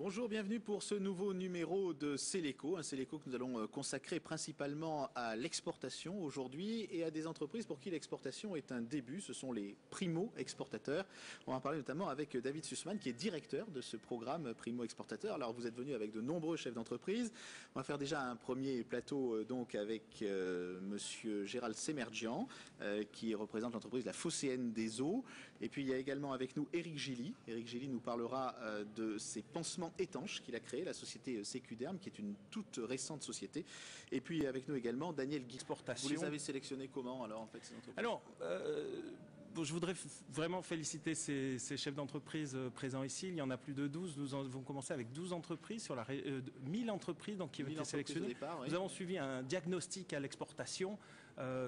Bonjour, bienvenue pour ce nouveau numéro de Céléco, un Céléco que nous allons consacrer principalement à l'exportation aujourd'hui et à des entreprises pour qui l'exportation est un début, ce sont les primo-exportateurs. On va en parler notamment avec David Sussman qui est directeur de ce programme primo-exportateur. Alors vous êtes venu avec de nombreux chefs d'entreprise. On va faire déjà un premier plateau donc avec monsieur Gérald Semerjian qui représente l'entreprise La Phocéenne des Eaux. Et puis il y a également avec nous Éric Gilly. Éric Gilly nous parlera de ses pansements étanches qu'il a créé, la société Sécuderm, qui est une toute récente société. Et puis avec nous également Daniel Guy. Vous les avez sélectionnés comment alors en fait ces entreprises? Alors, je voudrais vraiment féliciter ces chefs d'entreprise présents ici. Il y en a plus de 12. Nous avons commencé avec 12 entreprises sur 1000 entreprises donc, qui ont été sélectionnées. Départ, oui. Nous avons suivi un diagnostic à l'exportation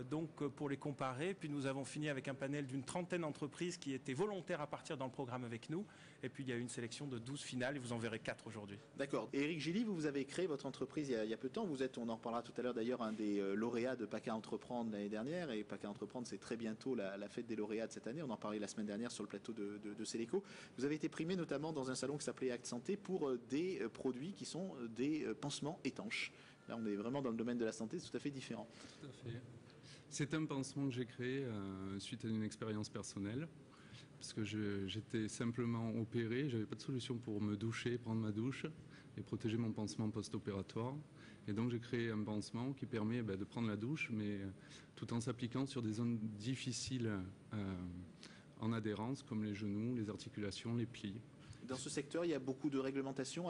donc pour les comparer. Puis nous avons fini avec un panel d'une trentaine d'entreprises qui étaient volontaires à partir dans le programme avec nous. Et puis il y a eu une sélection de 12 finales et vous en verrez 4 aujourd'hui. D'accord. Et Éric Gilly, vous avez créé votre entreprise il y a peu de temps. Vous êtes, on en reparlera tout à l'heure d'ailleurs, un des lauréats de PACA Entreprendre l'année dernière. Et PACA Entreprendre, c'est très bientôt la fête des lauréats de cette année. On en parlait la semaine dernière sur le plateau de Céléco. Vous avez été primé notamment dans un salon qui s'appelait Acte Santé pour des produits qui sont des pansements étanches. Là, on est vraiment dans le domaine de la santé, c'est tout à fait différent. Tout à fait. C'est un pansement que j'ai créé suite à une expérience personnelle. Parce que j'étais simplement opéré, j'avais pas de solution pour me doucher, prendre ma douche et protéger mon pansement post-opératoire. Et donc j'ai créé un pansement qui permet de prendre la douche, mais tout en s'appliquant sur des zones difficiles en adhérence, comme les genoux, les articulations, les plis. Dans ce secteur, il y a beaucoup de réglementations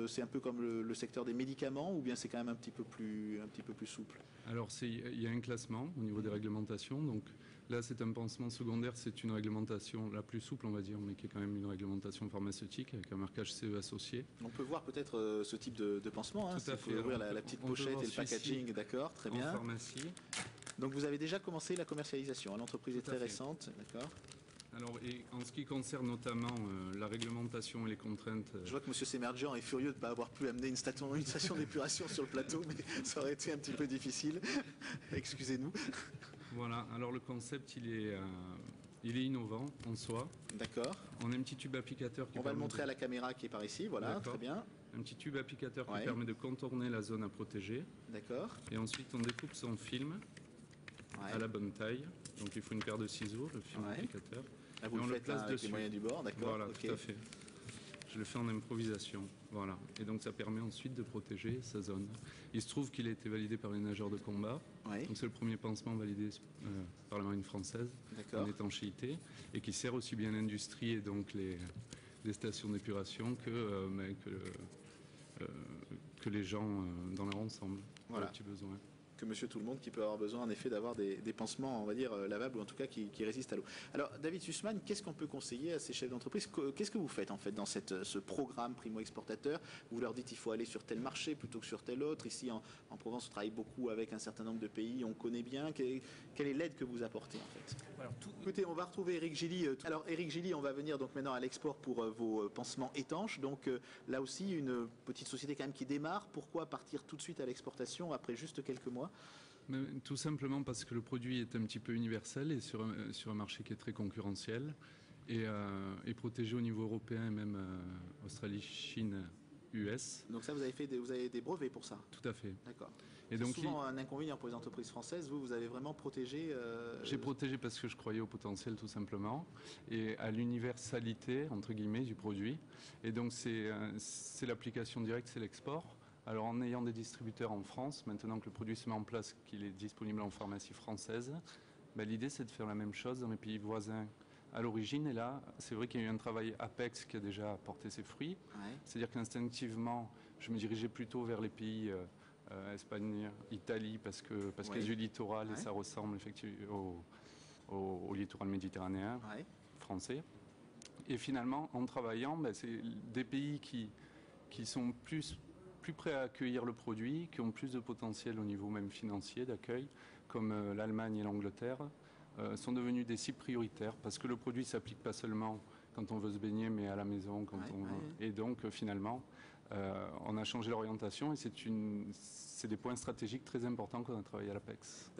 c'est un peu comme le secteur des médicaments ou bien c'est quand même un petit peu plus souple? Alors il y a un classement au niveau des réglementations. Donc là c'est un pansement secondaire, c'est une réglementation la plus souple on va dire, mais qui est quand même une réglementation pharmaceutique avec un marquage CE associé. On peut voir peut-être ce type de pansement. Tout à fait. Il faut ouvrir la petite pochette et le packaging, d'accord, très bien. En pharmacie. Donc vous avez déjà commencé la commercialisation, l'entreprise est très récente, d'accord. Alors, et en ce qui concerne notamment la réglementation et les contraintes... Je vois que M. Semerjian est furieux de ne pas avoir pu amener une station d'épuration sur le plateau, mais ça aurait été un petit peu difficile. Excusez-nous. Voilà, alors le concept, il est innovant en soi. D'accord. On a un petit tube applicateur qui On va le montrer à la caméra qui est par ici, voilà, très bien. Un petit tube applicateur qui permet de contourner la zone à protéger. D'accord. Et ensuite, on découpe son film à la bonne taille. Donc il faut une paire de ciseaux, le film applicateur. Ah, vous le faites avec les moyens du bord, d'accord. Voilà, tout à fait. Je le fais en improvisation, voilà. Et donc ça permet ensuite de protéger sa zone. Il se trouve qu'il a été validé par les nageurs de combat. Donc c'est le premier pansement validé par la marine française en étanchéité et qui sert aussi bien l'industrie et donc les stations d'épuration que les gens dans leur ensemble. Voilà. Petit besoin. Que monsieur tout le monde qui peut avoir besoin en effet d'avoir des pansements, on va dire, lavables ou en tout cas qui résistent à l'eau. Alors David Sussman, qu'est-ce qu'on peut conseiller à ces chefs d'entreprise? Qu'est-ce que vous faites en fait dans ce programme primo-exportateur? Vous leur dites il faut aller sur tel marché plutôt que sur tel autre. Ici en Provence on travaille beaucoup avec un certain nombre de pays, on connaît bien. Quelle est l'aide que vous apportez en fait? Alors, écoutez, on va retrouver Éric Gilly. Alors Éric Gilly, on va venir donc maintenant à l'export pour vos pansements étanches. Donc là aussi une petite société quand même qui démarre. Pourquoi partir tout de suite à l'exportation après juste quelques mois? Mais tout simplement parce que le produit est un petit peu universel et sur un marché qui est très concurrentiel et protégé au niveau européen et même Australie, Chine, US. Donc ça, vous avez des brevets pour ça? Tout à fait. D'accord. Et c'est donc souvent un inconvénient pour les entreprises françaises. Vous avez vraiment protégé... J'ai protégé parce que je croyais au potentiel tout simplement et à l'universalité, entre guillemets, du produit. Et donc c'est l'application directe, c'est l'export. Alors en ayant des distributeurs en France, maintenant que le produit se met en place, qu'il est disponible en pharmacie française, l'idée c'est de faire la même chose dans les pays voisins à l'origine. Et là, c'est vrai qu'il y a eu un travail Apex qui a déjà porté ses fruits. C'est-à-dire qu'instinctivement, je me dirigeais plutôt vers les pays Espagne, Italie, parce qu'il y a du littoral et ça ressemble effectivement au littoral méditerranéen français. Et finalement, en travaillant, c'est des pays qui sont plus prêts à accueillir le produit, qui ont plus de potentiel au niveau même financier d'accueil, comme l'Allemagne et l'Angleterre, sont devenus des cibles prioritaires parce que le produit ne s'applique pas seulement quand on veut se baigner, mais à la maison. Et donc finalement, on a changé l'orientation et c'est des points stratégiques très importants qu'on a travaillé à l'APEX.